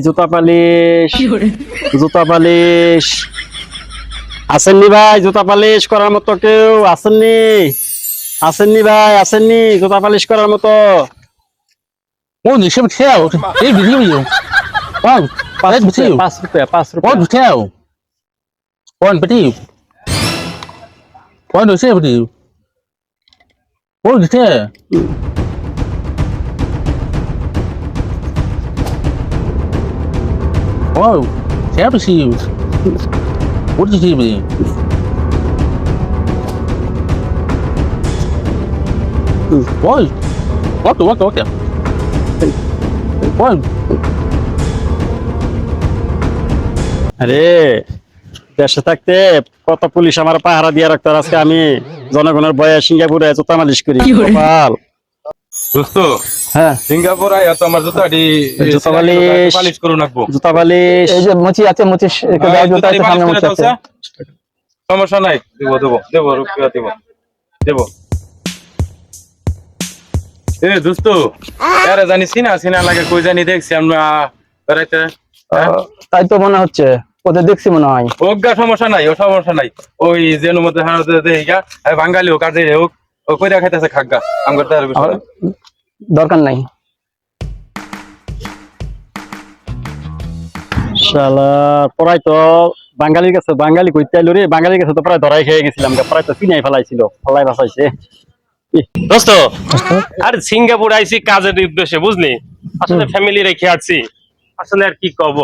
জুতা পালিশ আসেননি ভাই? জুতা পালিশ করার মতো কেউ আসেননি ভাই? আসেননি জুতা পালিশ করার মতো? 我你是不是跳？这比这个有，哇，পাঁচ哎不 রুপিয়া, 跳， 5 রুপিয়া, 5 我 রুপিয়া। 不跳，我不跳，我不跳不跳，我不跳，我跳不跳？我不跳不跳，我。আরে দেশে থাকতে কত পুলিশ আমার পাহারা দিয়ে রাখতো, আর আজকে আমি জনগণের ভয়ে সিঙ্গাপুরে জুতা মালিশ করি। কপাল। দোস্ত হ্যাঁ, সিঙ্গাপুর আয়া তো আমার জুতাটি জুতা পালিশ পালিশ করে রাখবো। জুতা পালিশ। এই যে মুচি আছে, মুচি জুতা আছে, সামনে মুচি আছে। সমস্যা নাই, দেবো দেবো দেবো রুপিয়া দেবো দেবো। এ দোস্ত আরে জানি সিনা লাগে, কই জানি দেখছি আমরা বেড়াইতে। তাই তো মনে হচ্ছে, ওদের দেখছি মনে হয়। ওগা সমস্যা নাই, ও সমস্যা নাই। ওই যেন মধ্যে হারাতে দেইগা বাঙালি হোক আর যে হোক ও কইরা খাইতেছে খাগা আমগর তার বিষয় না। দরকার নাই। শালা পড়াই তো বাঙালির কাছে, বাঙালি কইতে আইলো রে, বাঙালির কাছে তো প্রায় ধরাই খেয়ে গেছিলাম, প্রায় তো চিনাই ফেলাইছিল, ফলাই বাঁচাইছে। দোস্ত আর সিঙ্গাপুর আইছি কাজের উদ্দেশ্যে, বুঝলি? আসলে ফ্যামিলি রেখে আসছি, আসলে আর কি কব।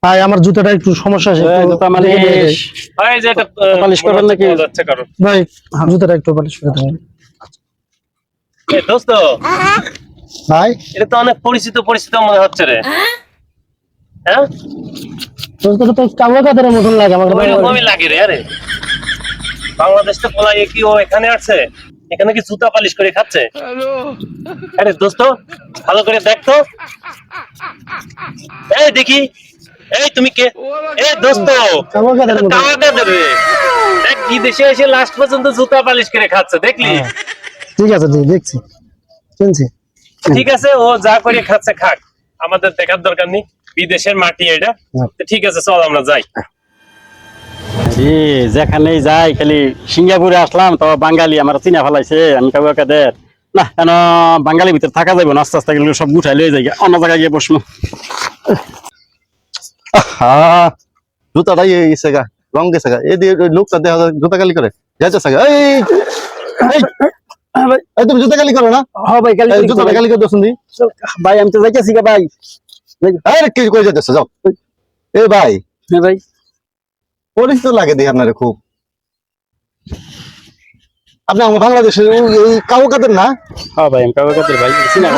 ভাই আমার জুতাটা একটু সমস্যা আছে, এই জুতা মালিশ ভাই যে এটা পালিশ করবেন নাকি? যাচ্ছে কারো ভাই জুতাটা একটু পালিশ করে দেবেন এই দোস্ত, ভাই। এটা তো অনেক পরিচিত পরিচিত মনে হচ্ছে রে। হ্যাঁ, জুতাটা তো কামলা কাদের মতন লাগে আমার ভাই। ওইরকমই লাগে রে। আরে বাংলাদেশ তো বলাই কি ও এখানে আসছে, এখানে কি জুতা পালিশ করে খাচ্ছে? আরে দোস্ত ভালো করে দেখ তো। এই দেখি, এই তুমি কে? এই দোস্ত কামলা কাদের মতন। টাকা দেবে দেখ, বিদেশে এসে লাস্ট পর্যন্ত জুতা পালিশ করে খাচ্ছে, দেখলি? ঠিক আছে, দেখছি, শুনছি। ঠিক আছে, ও যা করে খাচ্ছে খাক, আমাদের দেখার দরকার নেই। বিদেশের মাটি এটা। তো ঠিক আছে, চল আমরা যাই। যেখানেই যাই খালি সিঙ্গাপুরে আসলাম তো বাঙালি আমার চিনা ফেলাইছে, আমি কাদের না কেন বাঙালির ভিতরে থাকা যাবে না, আস্তে আস্তে গেলে সব গুঠাই লয়ে যাই, অন্য জায়গায় গিয়ে বসবো। জুতাটাই গেছে গা, রং গেছে গা। এই লোকটা দেখা যায় জুতা কালি করে যাইতেছে গা। এই তুমি জুতা কালি করো না? হ্যাঁ ভাই, জুতা কালি করে দোসুন দি ভাই আমি তো যাইতেছি গা ভাই। আরে কি কই যাইতেছ? যাও। এ ভাই, হ্যাঁ ভাই, পরিচিত লাগে দেখি আপনারে খুব। আপনি আমার বাংলাদেশের এই কাউকাদের না? হ্যাঁ ভাই আমি কাদের ভাই, চিনা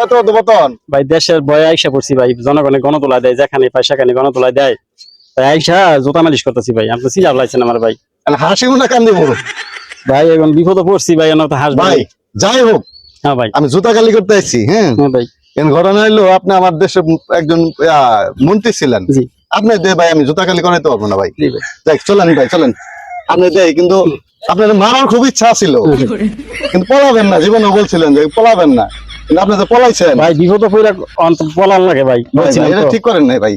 এত বতন ভাই। দেশের ভয়ে আইসা পড়ছি ভাই, জনগণে গণতোলা দেয়, যেখানে পাই সেখানে গণতোলা দেয়, তাই আইসা জুতা মালিশ করতেছি ভাই। আপনি চিনা ফেলাইছেন আমার ভাই। হাসি না কান্দি বলো ভাই এখন বিপদে পড়ছি ভাই, এনে তো হাসবে ভাই। যাই হোক, হ্যাঁ ভাই, আমি জুতা কালি করতে আসছি। হ্যাঁ হ্যাঁ ভাই, ঘটনা হইলো আপনি আমার দেশে একজন মন্ত্রী ছিলেন। জি আপনি দে ভাই, আমি জুতা কালি করাইতে পারবো না ভাই। জি ভাই। যাই চলেন ভাই, চলেন। আপনি দেয় কিন্তু আপনার মারার খুব ইচ্ছা ছিল, কিন্তু পলাবেন না। জীবনে বলছিলেন যে পলাবেন না, কিন্তু আপনি তো পলাইছেন ভাই। বিপদে পড়ে পলার লাগে ভাই, ভাই। বলছিলাম এটা তো। ঠিক করেন নাই ভাই।